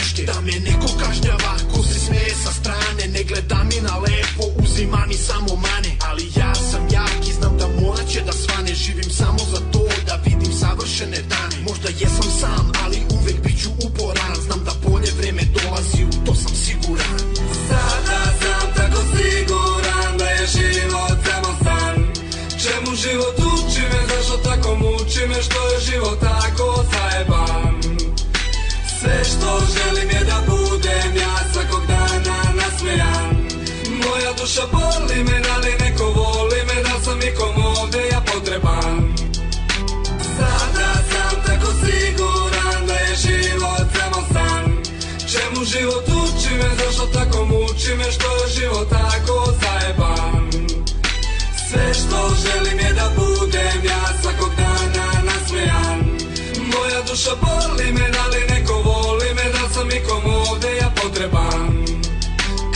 greške, da me neko kažnjava ko se smeje sa strane, ne gleda mi na lepo, uzima mi samo mane. Ali ja sam jak i znam da morat će da svane, živim samo za to da vidim savršene dane. Možda jesam sam, ali uvek bit ću uporan, znam da bolje vreme dolazi, u to sam siguran. Sada sam tako siguran da je život samo san. Čemu život uči me, zašto tako muči me, što je život tako zajeban. Sve što želim je da budem ja svakog dana nasmejan. Moja duša boli me, da li neko voli me, da sam nikom ovde ja potreban. Sada sam tako siguran da je život samo san. Čemu život uči me, zašto tako muči me, što je život tako zajeban. Sve što želim je da budem ja svakog dana nasmejan. Moja duša boli me, da li neko voli me, da sam nikom ovde ja potreban.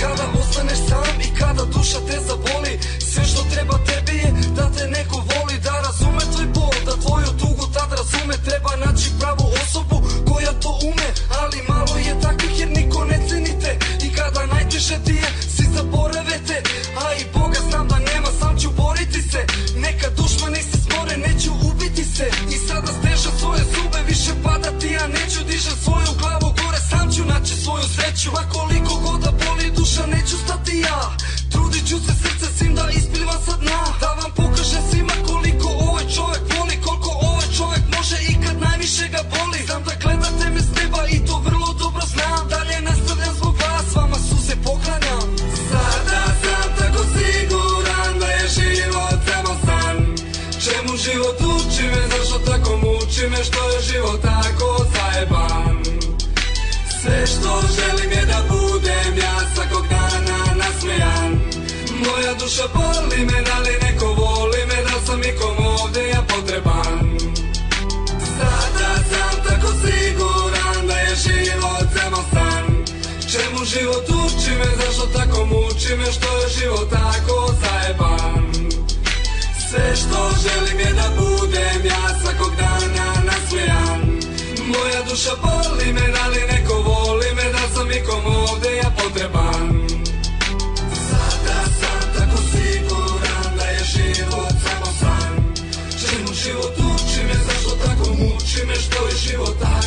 Kada ostaneš sam i kada duša te zaboli, sve što treba tebi je da te neko voli, da razume tvoj bol, da tvoju tugu tad razume. Treba naći pravu osobu koja to ume, ali malo je takvih jer niko ne cenite. I kada najteže ti je, svi zaborave te, a i Boga znam da nema, sam ću boriti se. Neka dušmani se smore, neću ubiti se. I sada stežem svoje zube, više padati ja neću. Dižem svoju glavu gore, sam ću naći svoju sreću. A koliko god da boli duša, neću stati ja. Trudit ću se srce svim da isplivam sa dna, da vam pokažem svima koliko ovaj čovjek voli, koliko ovaj čovjek može i kad najviše ga boli. Znam da gledate me s neba i to vrlo dobro znam. Dalje nastavljam zbog vas, vama suze poklanjam. Sada sam tako siguran da je život samo san. Čemu život uči me, zašto tako muči me, što je život tako zajeban. Sve što želim je da budem ja svakog dana nasmejan. Moja duša boli me, da li neko voli me, da sam nikom ovde ja potreban. Sada sam tako siguran da je život samo san. Čemu život uči me, zašto tako muči me, što je život tako zajeban. Sve što želim je da budem ja svakog dana nasmejan. Moja duša boli me, da li neko voli me, da sam nikom ovde ja potreban. Sada sam tako siguran da je život samo san. Čemu život uči me, zašto tako muči me, što je život tako